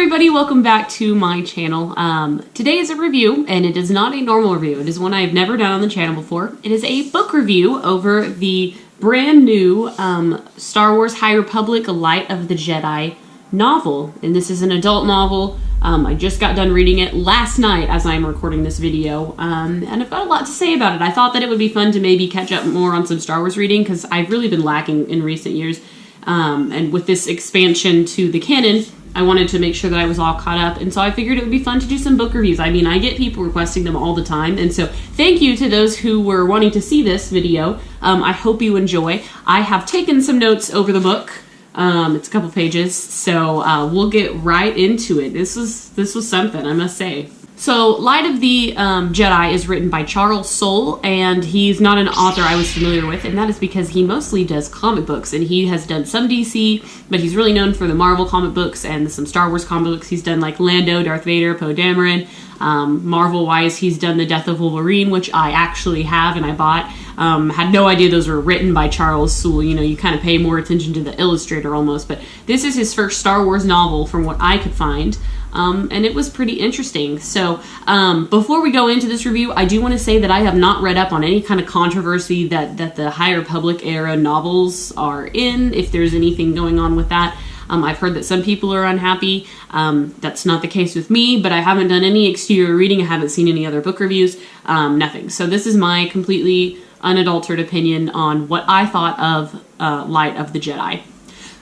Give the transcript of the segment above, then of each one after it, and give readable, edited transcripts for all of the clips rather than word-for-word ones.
everybody, welcome back to my channel. Today is a review, and it is not a normal review. It is one I have never done on the channel before. It is a book review over the brand new Star Wars High Republic Light of the Jedi novel. And this is an adult novel. I just got done reading it last night as I'm recording this video, and I've got a lot to say about it. I thought that it would be fun to maybe catch up more on some Star Wars reading, because I've really been lacking in recent years. And with this expansion to the canon, I wanted to make sure that I was all caught up, and so I figured it would be fun to do some book reviews. I mean, I get people requesting them all the time, and so thank you to those who were wanting to see this video. I hope you enjoy. I have taken some notes over the book. It's a couple pages, so we'll get right into it. This was something, I must say. So, Light of the Jedi is written by Soule, and he's not an author I was familiar with, and that is because he mostly does comic books, and he has done some DC, but he's really known for the Marvel comic books and some Star Wars comic books. He's done like Lando, Darth Vader, Poe Dameron. Marvel-wise, he's done The Death of Wolverine, which I actually have and I bought. Had no idea those were written by Soule. You know, you kind of pay more attention to the illustrator almost, but this is his first Star Wars novel from what I could find. And it was pretty interesting. So before we go into this review, I do want to say that I have not read up on any kind of controversy that the High Republic era novels are in, if there's anything going on with that. I've heard that some people are unhappy. That's not the case with me, but I haven't done any exterior reading. I haven't seen any other book reviews, nothing. So this is my completely unadulterated opinion on what I thought of Light of the Jedi.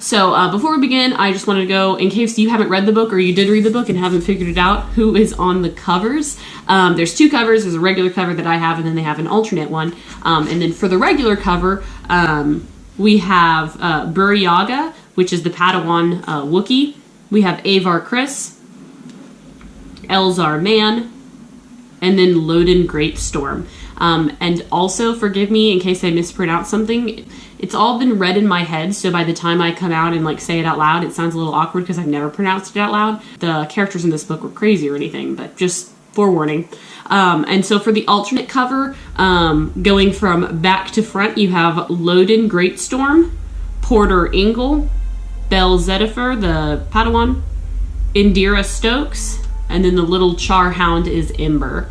So before we begin, I just wanted to go, in case you haven't read the book or you did read the book and haven't figured it out, who is on the covers. There's two covers. There's a regular cover that I have, and then they have an alternate one. And then for the regular cover, we have Buryaga, which is the Padawan Wookiee. We have Avar Kriss, Elzar Mann, and then Loden Greatstorm. And also, forgive me in case I mispronounce something. It's all been read in my head, so by the time I come out and like say it out loud, it sounds a little awkward because I've never pronounced it out loud. The characters in this book were crazy or anything, but just forewarning. And so for the alternate cover, going from back to front, you have Loden Greatstorm, Porter Ingle, Bell Zedifer, the Padawan, Indira Stokes, and then the little Charhound is Ember.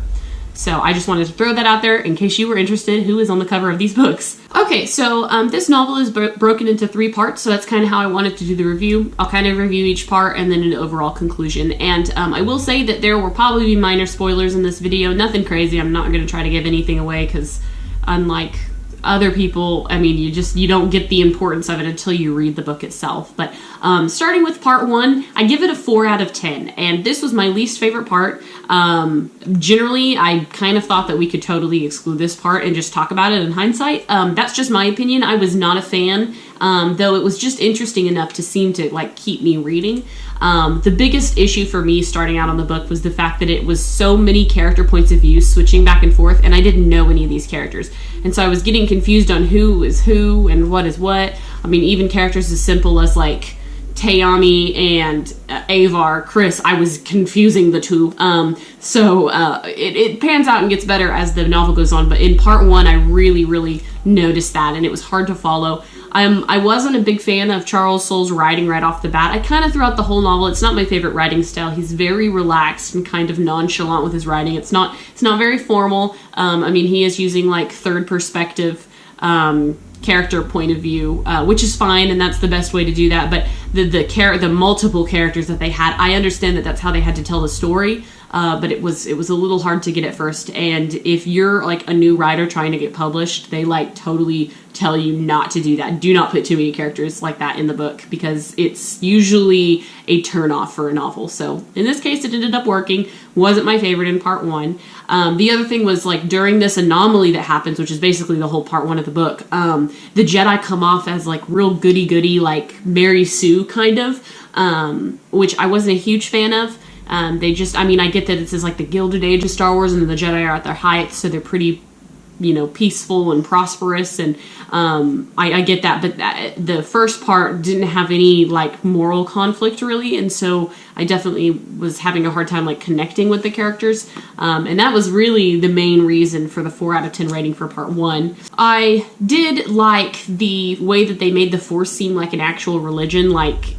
So I just wanted to throw that out there in case you were interested who is on the cover of these books. Okay, so this novel is broken into 3 parts, so that's kind of how I wanted to do the review. I'll kind of review each part and then an overall conclusion. And I will say that there will probably be minor spoilers in this video. Nothing crazy. I'm not going to try to give anything away because unlike other people, I mean, you don't get the importance of it until you read the book itself. But starting with part 1, I give it a 4 out of 10, and this was my least favorite part. Generally, I kind of thought that we could totally exclude this part and just talk about it in hindsight. That's just my opinion. I was not a fan, though it was just interesting enough to seem to like keep me reading. The biggest issue for me starting out on the book was the fact that it was so many character points of view switching back and forth, and I didn't know any of these characters. And so I was getting confused on who is who and what is what. I mean, even characters as simple as like Tayami and Avar Kriss, I was confusing the two. It pans out and gets better as the novel goes on, but in part 1 I really noticed that, and it was hard to follow. I wasn't a big fan of Soule's writing right off the bat. I kind of throughout the whole novel, it's not my favorite writing style. He's very relaxed and kind of nonchalant with his writing. It's not very formal. I mean, he is using like third perspective character point of view, which is fine, and that's the best way to do that. But the multiple characters that they had, I understand that that's how they had to tell the story, but it was a little hard to get at first. And if you're like a new writer trying to get published, they like totally tell you not to do that. Do not put too many characters like that in the book, because it's usually a turnoff for a novel. So in this case, it ended up working. Wasn't my favorite in part 1. The other thing was like during this anomaly that happens, which is basically the whole part 1 of the book, the Jedi come off as like real goody-goody, like Mary Sue kind of, which I wasn't a huge fan of. They just, I mean, I get that this is like the Gilded Age of Star Wars and the Jedi are at their height, so they're pretty, you know, peaceful and prosperous, and I get that, but the first part didn't have any like moral conflict really, and so I definitely was having a hard time like connecting with the characters, and that was really the main reason for the 4 out of 10 rating for part 1. I did like the way that they made the Force seem like an actual religion, like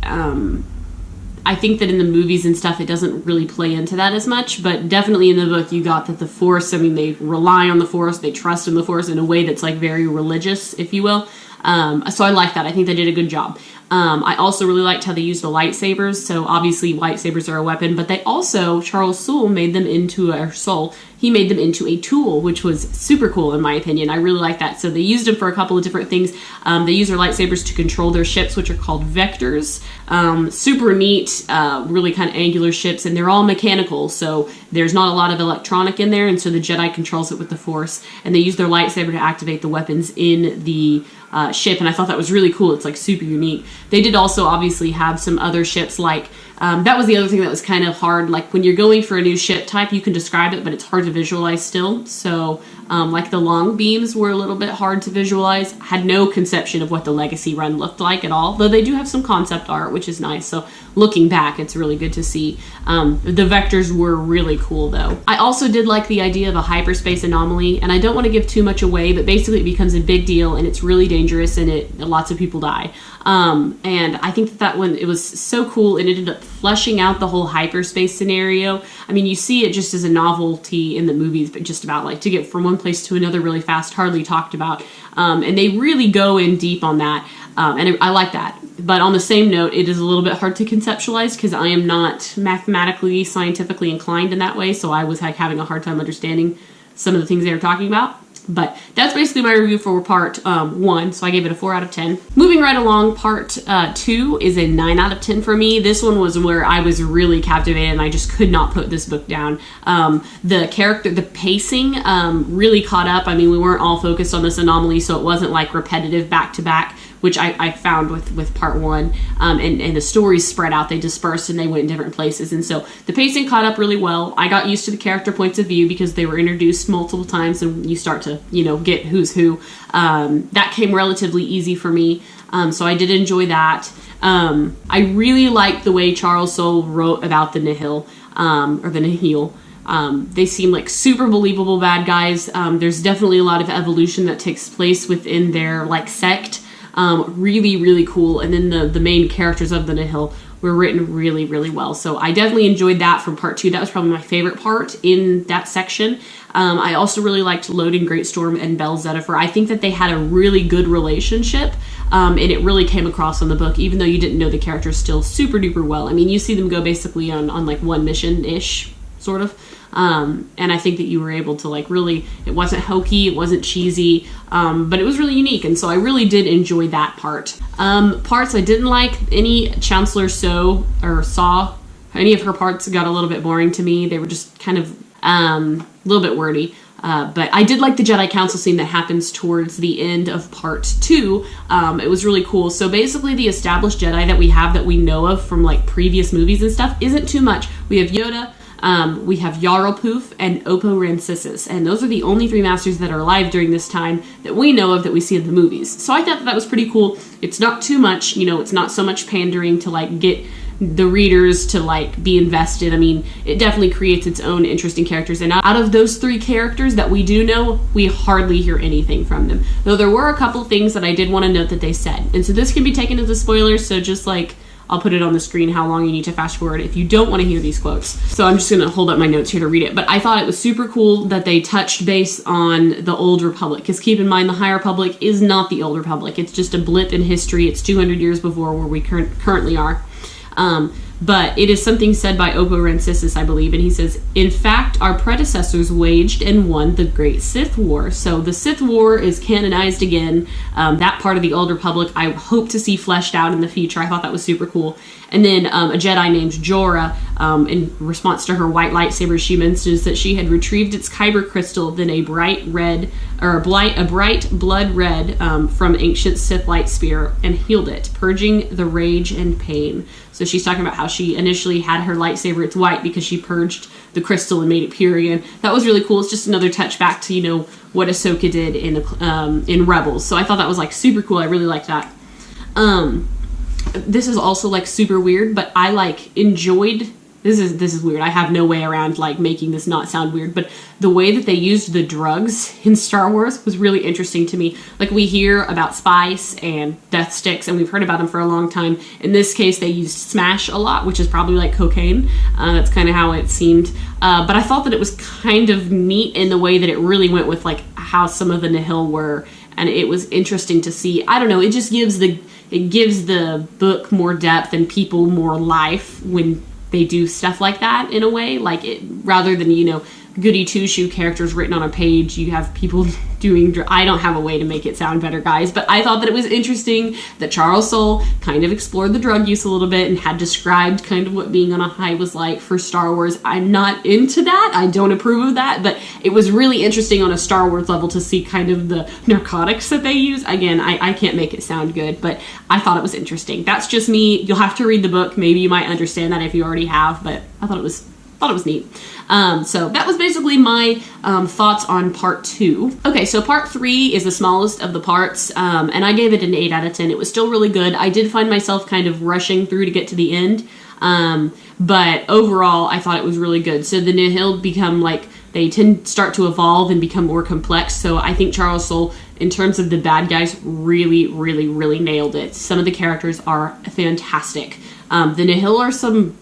I think that in the movies and stuff, it doesn't really play into that as much, but definitely in the book, you got that the Force, I mean, they rely on the Force, they trust in the Force in a way that's like very religious, if you will. So I like that. I think they did a good job. I also really liked how they used the lightsabers. So obviously lightsabers are a weapon, but they also, Charles Soule made them into, or Soule, he made them into a tool, which was super cool in my opinion. I really like that. So they used them for a couple of different things. They use their lightsabers to control their ships, which are called vectors. Super neat, really kind of angular ships, and they're all mechanical. So there's not a lot of electronic in there, and so the Jedi controls it with the Force, and they use their lightsaber to activate the weapons in the ship, and I thought that was really cool. It's like super unique. They did also obviously have some other ships, like that was the other thing that was kind of hard. Like when you're going for a new ship type, you can describe it, but it's hard to visualize still. So like the long beams were a little bit hard to visualize. I had no conception of what the Legacy run looked like at all, though they do have some concept art, which is nice. So looking back, it's really good to see. The vectors were really cool though. I also did like the idea of a hyperspace anomaly, and I don't want to give too much away, but basically it becomes a big deal and it's really dangerous and lots of people die. And I think that one, it was so cool. It ended up fleshing out the whole hyperspace scenario. I mean, you see it just as a novelty in the movies, but just about like to get from one place to another really fast, hardly talked about. And they really go in deep on that. And I like that. But on the same note, it is a little bit hard to conceptualize because I am not mathematically, scientifically inclined in that way. So I was like having a hard time understanding some of the things they were talking about. But that's basically my review for part 1, so I gave it a 4 out of 10. Moving right along, part 2 is a 9 out of 10 for me. This one was where I was really captivated and I just could not put this book down. The pacing really caught up. I mean, we weren't all focused on this anomaly, so it wasn't like repetitive back to back, which I found with part 1, and the stories spread out, they dispersed and they went in different places, and so the pacing caught up really well. I got used to the character points of view because they were introduced multiple times and you start to, get who's who. That came relatively easy for me, so I did enjoy that. I really liked the way Charles Soule wrote about the Nihil, or the Nihil. They seem like super believable bad guys. There's definitely a lot of evolution that takes place within their like sect. Really, really cool. And then the main characters of the Nihil were written really, really well. So I definitely enjoyed that from part 2. That was probably my favorite part in that section. I also really liked Loden Greatstorm and Bell Zedifer. I think that they had a really good relationship, and it really came across on the book, even though you didn't know the characters still super duper well. I mean, you see them go basically on like one mission-ish, sort of. And I think that you were able to like really, it wasn't hokey, it wasn't cheesy, but it was really unique, and so I really did enjoy that part. Parts I didn't like, any Chancellor Saw, any of her parts got a little bit boring to me. They were just kind of a little bit wordy. But I did like the Jedi Council scene that happens towards the end of part 2. It was really cool. So basically the established Jedi that we know of from like previous movies and stuff isn't too much. We have Yoda, we have Yarlpoof and Oppo Rancisis, and those are the only 3 masters that are alive during this time that we know of that we see in the movies. So I thought that was pretty cool. It's not too much, it's not so much pandering to like get the readers to like be invested. I mean, it definitely creates its own interesting characters, and out of those 3 characters that we do know, we hardly hear anything from them. Though there were a couple things that I did want to note that they said, and so this can be taken as a spoiler, so just like I'll put it on the screen how long you need to fast forward if you don't want to hear these quotes. So I'm just going to hold up my notes here to read it. But I thought it was super cool that they touched base on the Old Republic. Because keep in mind, the High Republic is not the Old Republic. It's just a blip in history. It's 200 years before where we currently are. But it is something said by Oppo Rancisis, I believe, and he says, "In fact, our predecessors waged and won the Great Sith War." So the Sith War is canonized again. That part of the Old Republic I hope to see fleshed out in the future. I thought that was super cool. And then a Jedi named Jorah, in response to her white lightsaber, she mentions that she had retrieved its kyber crystal, then a bright blood red from ancient Sith light spear, and healed it, purging the rage and pain. So she's talking about how she initially had her lightsaber, it's white because she purged the crystal and made it pure again. That was really cool. It's just another touch back to, what Ahsoka did in Rebels. So I thought that was like super cool. I really liked that. This is also like super weird, but I like enjoyed this is weird. I have no way around like making this not sound weird, but the way that they used the drugs in Star Wars was really interesting to me. Like, we hear about spice and death sticks, and we've heard about them for a long time. In this case, they used smash a lot, which is probably like cocaine. That's kind of how it seemed. But I thought that it was kind of neat in the way that it really went with like how some of the Nihil were, and it was interesting to see. I don't know. It just gives the book more depth and people more life when they do stuff like that, in a way. Like, it, rather than, you know, goody two-shoe characters written on a page, you have people doing... I don't have a way to make it sound better, guys, but I thought that it was interesting that Charles Soule kind of explored the drug use a little bit and had described kind of what being on a high was like for Star Wars. I'm not into that. I don't approve of that, but it was really interesting on a Star Wars level to see kind of the narcotics that they use. Again, I can't make it sound good, but I thought it was interesting. That's just me. You'll have to read the book. Maybe you might understand that if you already have, but I thought it was neat. So that was basically my thoughts on part 2. Okay, so part 3 is the smallest of the parts, and I gave it an 8 out of 10. It was still really good. I did find myself kind of rushing through to get to the end, but overall, I thought it was really good. So the Nihil become like, they start to evolve and become more complex. So I think Charles Soule, in terms of the bad guys, really, really, really nailed it. Some of the characters are fantastic. The Nihil are some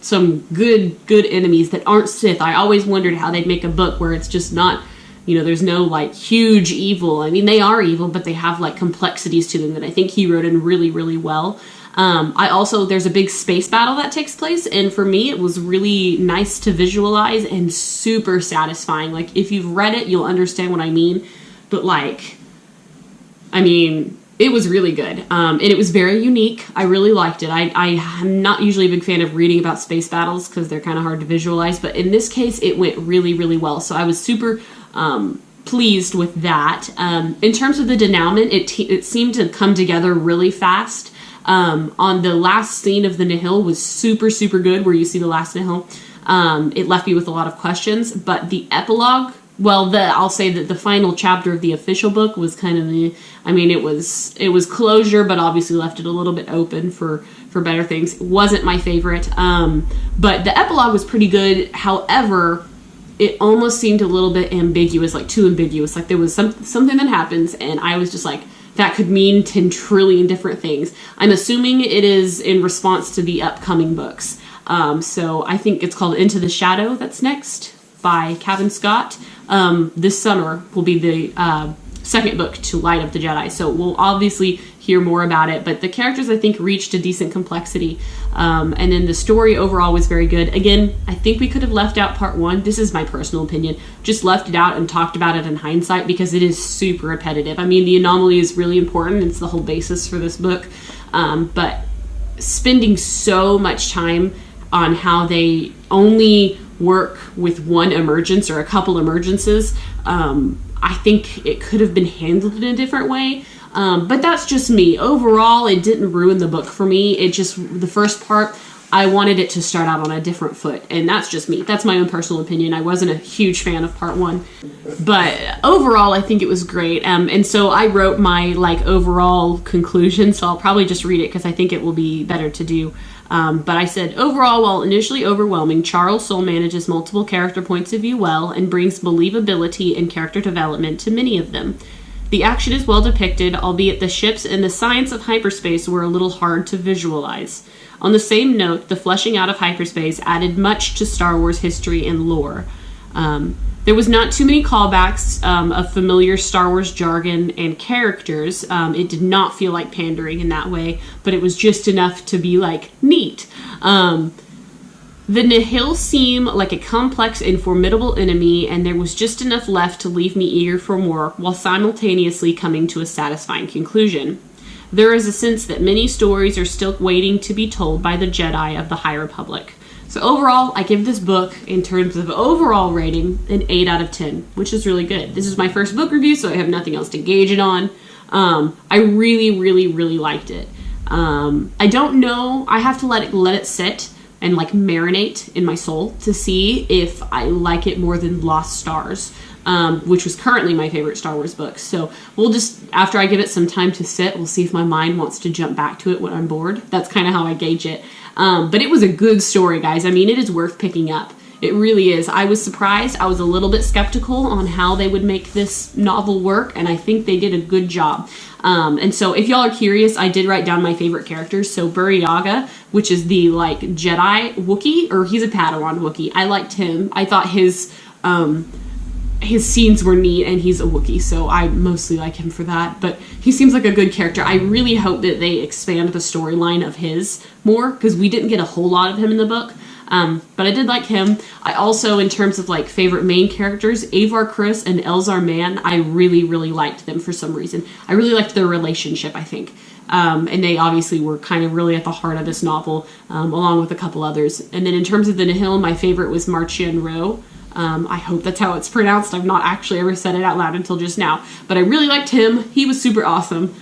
good enemies that aren't Sith. I always wondered how they'd make a book where it's just not, you know, there's no like huge evil. I mean, they are evil, but they have like complexities to them that I think he wrote in really, really well. There's a big space battle that takes place, and for me, it was really nice to visualize and super satisfying. Like, if you've read it, you'll understand what I mean, but like, I mean, it was really good, and it was very unique. I really liked it. I'm not usually a big fan of reading about space battles because they're kind of hard to visualize, but in this case, it went really, really well, so I was super pleased with that. In terms of the denouement, it seemed to come together really fast. On the last scene of the Nihil was super, super good, where you see the last Nihil. It left me with a lot of questions, but the epilogue, well, I'll say that the final chapter of the official book was kind of it was closure, but obviously left it a little bit open for better things. It wasn't my favorite, but the epilogue was pretty good. However, it almost seemed a little bit ambiguous, like too ambiguous. Like, there was something that happens, and I was just like, that could mean 10 trillion different things. I'm assuming it is in response to the upcoming books. So I think it's called Into the Shadow that's next by Kevin Scott. This summer will be the second book to Light of the Jedi. So we'll obviously hear more about it, but the characters, I think, reached a decent complexity. And then the story overall was very good. Again, I think we could have left out part 1. This is my personal opinion. Just left it out and talked about it in hindsight because it is super repetitive. I mean, the anomaly is really important. It's the whole basis for this book. But spending so much time on how they only work with one emergence or a couple emergences, I think it could have been handled in a different way. But that's just me. Overall, it didn't ruin the book for me. It just, the first part, I wanted it to start out on a different foot. And that's just me. That's my own personal opinion. I wasn't a huge fan of part 1. But overall, I think it was great. And so I wrote my overall conclusion. So I'll probably just read it because I think it will be better to do. But I said, overall, while initially overwhelming, Charles Soule manages multiple character points of view well and brings believability and character development to many of them. The action is well depicted, albeit the ships and the science of hyperspace were a little hard to visualize. On the same note, the fleshing out of hyperspace added much to Star Wars history and lore. There was not too many callbacks of familiar Star Wars jargon and characters. It did not feel like pandering in that way, but it was just enough to be neat. The Nihil seem like a complex and formidable enemy, and there was just enough left to leave me eager for more, while simultaneously coming to a satisfying conclusion. There is a sense that many stories are still waiting to be told by the Jedi of the High Republic. So overall, I give this book, in terms of overall rating, an 8 out of 10, which is really good. This is my first book review, so I have nothing else to gauge it on. I really, really, really liked it. I don't know, I have to let it sit and marinate in my soul to see if I like it more than Lost Stars. which was currently my favorite Star Wars book. So we'll just, after I give it some time to sit, we'll see if my mind wants to jump back to it when I'm bored. That's kind of how I gauge it. But it was a good story, guys. I mean, it is worth picking up. It really is. I was surprised. I was a little bit skeptical on how they would make this novel work, and I think they did a good job. And so if y'all are curious, I did write down my favorite characters. So Yaga, which is the like Jedi Wookiee, or he's a Padawan Wookiee. I liked him. I thought his scenes were neat, and he's a Wookiee, so I mostly like him for that. But he seems like a good character. I really hope that they expand the storyline of his more, because we didn't get a whole lot of him in the book. But I did like him. I also, in terms of like favorite main characters, Avar Kriss and Elzar Mann, I really, really liked them for some reason. I really liked their relationship, I think. And they obviously were kind of really at the heart of this novel, along with a couple others. And then in terms of the Nihil, my favorite was Marchion Ro. I hope that's how it's pronounced. I've not actually ever said it out loud until just now. But I really liked him. He was super awesome.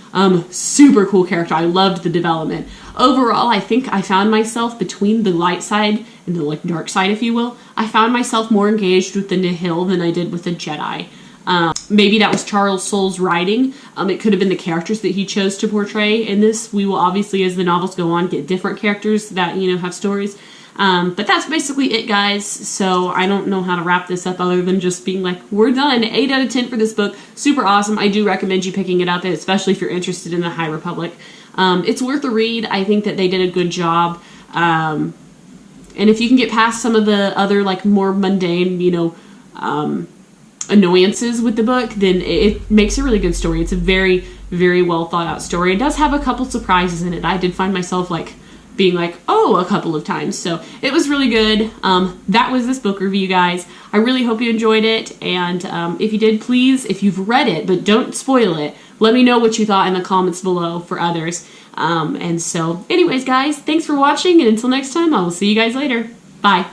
Super cool character. I loved the development. Overall, I think I found myself between the light side and the like dark side, if you will. I found myself more engaged with the Nihil than I did with the Jedi. Maybe that was Charles Soule's writing. It could have been the characters that he chose to portray in this. We will obviously, as the novels go on, get different characters that, you know, have stories. But that's basically it, guys. So I don't know how to wrap this up other than just being like, we're done. 8 out of 10 for this book. Super awesome. I do recommend you picking it up, especially if you're interested in the High Republic. It's worth a read. I think that they did a good job. And if you can get past some of the other, like, more mundane, you know, annoyances with the book, then it makes a really good story. It's a very, very well thought out story. It does have a couple surprises in it. I did find myself, like, being like, oh, a couple of times. So it was really good. That was this book review, guys. I really hope you enjoyed it. And if you did, please, if you've read it, but don't spoil it, let me know what you thought in the comments below for others. And so anyways, guys, thanks for watching. And until next time, I will see you guys later. Bye.